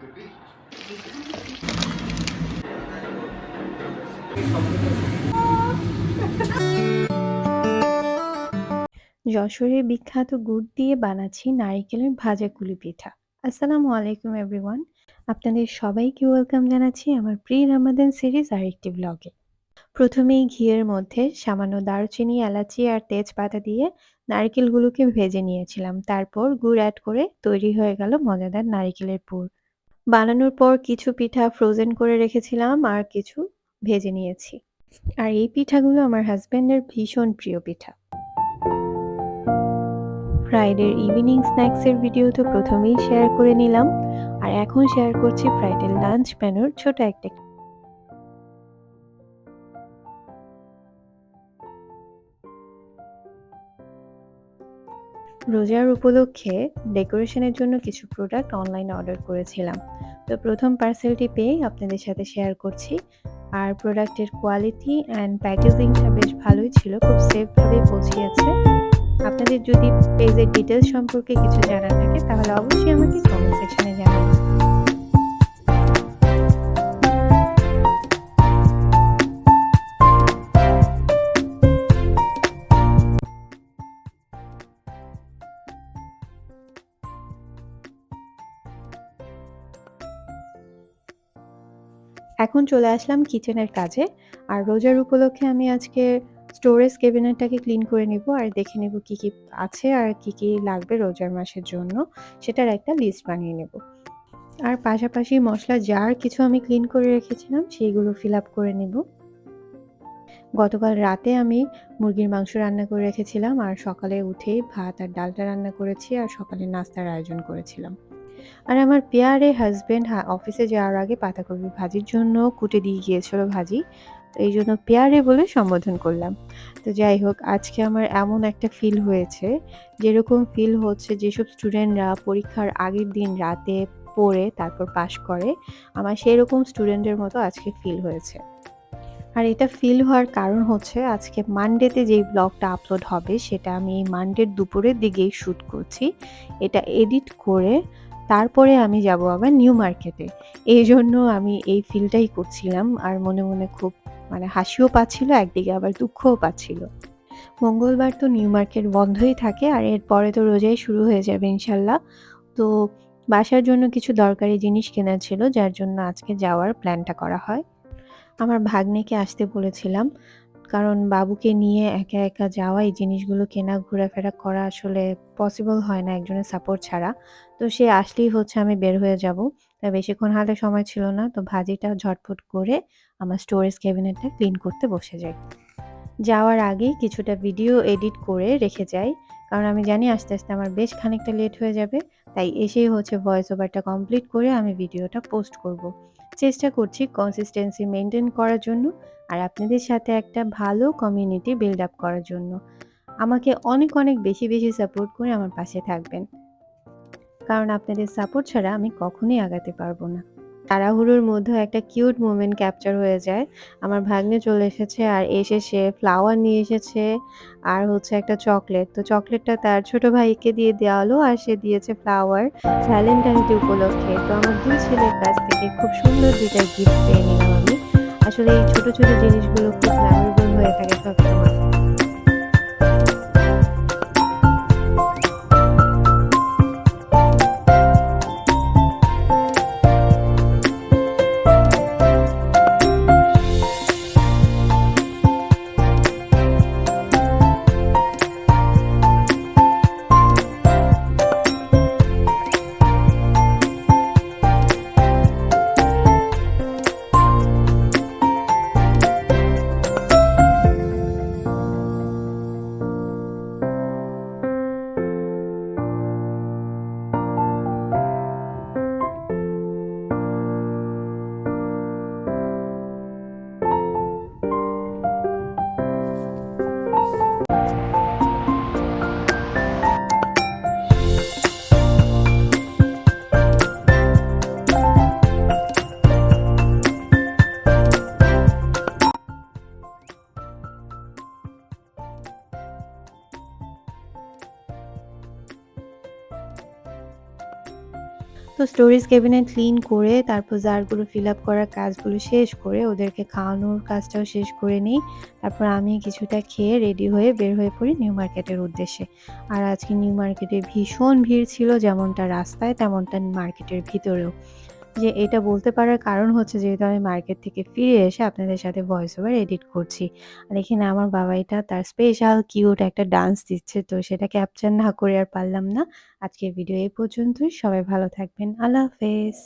যশোরের বিখ্যাত গুড় দিয়ে বানাচ্ছি নারিকেলের ভাজা কুলি পিঠা। আসসালামু আলাইকুম এভরিওয়ান। আপনাদের সবাইকে ওয়েলকাম জানাচ্ছি আমার প্রি রামাদান সিরিজ আরেকটি ব্লগে। প্রথমেই ঘিয়ের মধ্যে সামান্য দারুচিনি, এলাচি আর তেজপাতা দিয়ে নারকেলগুলোকে ভেজে নিয়েছিলাম। তারপর গুড় অ্যাড করে তৈরি হয়ে গেল মজাদার নারিকেলের পুর। বানানোর পর কিছু পিঠা ফ্রোজেন করে রেখেছিলাম আর কিছু ভেজে নিয়েছি। আর এই পিঠাগুলো আমার হাজব্যান্ডের ভীষণ প্রিয় পিঠা। ফ্রাইডের ইভিনিং স্ন্যাক্সের ভিডিও তো প্রথমেই শেয়ার করে নিলাম, আর এখন শেয়ার করছি ফ্রাইডের লাঞ্চ মেনুর ছোট একটা। রোজার উপলক্ষে ডেকোরেশনের জন্য কিছু প্রোডাক্ট অনলাইনে অর্ডার করেছিলাম, তো প্রথম পার্সেলটি পেয়ে আপনাদের সাথে শেয়ার করছি। আর প্রোডাক্টের কোয়ালিটি অ্যান্ড প্যাকেজিংটা বেশ ভালোই ছিল, খুব সেফভাবে পৌঁছিয়েছে। আপনাদের যদি পেজের ডিটেলস সম্পর্কে কিছু জানার থাকে তাহলে অবশ্যই আমাকে কমেন্ট সেকশনে জানাবেন। এখন চলে আসলাম কিচেনের কাজে। আর রোজার উপলক্ষে আমি আজকে স্টোরেজ ক্যাবিনেটটাকে ক্লিন করে নিব আর দেখে নেব কি কি আছে আর কি কি লাগবে রোজার মাসের জন্য, সেটার একটা লিস্ট বানিয়ে নেব। আর পাশাপাশি মশলা জার কিছু আমি ক্লিন করে রেখেছিলাম, সেইগুলো ফিল আপ করে নেব। গতকাল রাতে আমি মুরগির মাংস রান্না করে রেখেছিলাম, আর সকালে উঠেই ভাত আর ডালটা রান্না করেছি আর সকালে নাস্তার আয়োজন করেছিলাম। আর আমার পেয়ারে হাজব্যান্ড অফিসে যাওয়ার আগে পাতাকপি ভাজির জন্য কুটে দিয়ে গিয়েছিল ভাজি, তো এই জন্য পেয়ারে বলে সম্বোধন করলাম। তো যাই হোক, আজকে আমার এমন একটা ফিল হয়েছে, যেরকম ফিল হচ্ছে যেসব স্টুডেন্টরা পরীক্ষার আগের দিন রাতে পড়ে তারপর পাশ করে, আমার সেরকম স্টুডেন্টের মতো আজকে ফিল হয়েছে। আর এটা ফিল হওয়ার কারণ হচ্ছে আজকে মানডেতে যেই ব্লগটা আপলোড হবে সেটা আমি এই মানডের দুপুরের দিকেই শ্যুট করছি। এটা এডিট করে তারপরে আমি যাব আবার নিউ মার্কেটে। এই জন্য আমি এই ফিলটাই করছিলাম, আর মনে মনে খুব হাসিও পাচ্ছিল, একদিকে আবার দুঃখও পাচ্ছিল। মঙ্গলবার তো নিউ মার্কেট বন্ধই থাকে, আর এরপরে তো রোজাই শুরু হয়ে যাবে ইনশাল্লাহ। তো বাসার জন্য কিছু দরকারি জিনিস কেনা ছিল, যার জন্য আজকে যাওয়ার প্ল্যানটা করা হয়। আমার ভাগ্নেকে আসতে বলেছিলাম, কারণ বাবুকে নিয়ে একা একা যাওয়া, এই জিনিসগুলো কেনা ঘোরাফেরা করা আসলে পসিবল হয় না একজনের সাপোর্ট ছাড়া। তো সে আসলেই হচ্ছে আমি বের হয়ে যাব। তাই বেশিক্ষণ হাতে সময় ছিল না, তো ভাজিটা ঝটফট করে আমার স্টোরেজ ক্যাবিনেটটা ক্লিন করতে বসে যাই। যাওয়ার আগেই কিছুটা ভিডিও এডিট করে রেখে যাই, কারণ আমি জানি আস্তে আস্তে আমার বেশ খানিকটা লেট হয়ে যাবে। তাই এসেই হচ্ছে ভয়েস ওভারটা কমপ্লিট করে আমি ভিডিওটা পোস্ট করব। চেষ্টা করছি কনসিস্টেন্সি মেনটেন করার জন্য, আর আপনাদের সাথে একটা ভালো কমিউনিটি বিল্ড আপ করার জন্য। আমাকে অনেক অনেক বেশি বেশি সাপোর্ট করে আমার পাশে থাকবেন, কারণ আপনাদের সাপোর্ট ছাড়া আমি কখনোই আগাতে পারবো না। তাড়াহুড়োর মধ্যে একটা কিউট মোমেন্ট ক্যাপচার হয়ে যায়। আমার ভাগ্নে চলে এসেছে, আর এসে সে ফ্লাওয়ার নিয়ে এসেছে আর হচ্ছে একটা চকলেট। তো চকলেটটা তার ছোট ভাইকে দিয়ে দেওয়া হলো, আর সে দিয়েছে ফ্লাওয়ার ভ্যালেন্টাইন্স ডে উপলক্ষে। তো আমার দুই ছেলের কাছ থেকে খুব সুন্দর দুইটা গিফট পেয়ে নিলাম আমি। আসলে এই ছোট ছোট জিনিসগুলো খুব মেমোরেবল হয়ে থাকে সবসময়। স্টোরেজ ক্যাবিনেট ক্লিন করে তারপর জারগুলো ফিল আপ করার কাজগুলো শেষ করে ওদেরকে খাওয়ানোর কাজটাও শেষ করে নিই। তারপর আমি কিছুটা খেয়ে রেডি হয়ে বের হয়ে পড়ি নিউ মার্কেটের উদ্দেশ্যে। আর আজকে নিউ মার্কেটে ভীষণ ভিড় ছিল, যেমনটা রাস্তায় তেমনটা মার্কেটের ভিতরেও। যে এটা বলতে পারার কারণ হচ্ছে যেহেতু আমি মার্কেট থেকে ফিরে এসে আপনাদের সাথে ভয়েস ওভার এডিট করছি। আর এখানে আমার বাবাইটা তার স্পেশাল কিউট একটা ডান্স দিচ্ছে। তো সেটা ক্যাপচার না করে আর পারলাম না। আজকের ভিডিও এই পর্যন্তই। সবাই ভালো থাকবেন। আল্লাহ হাফেজ।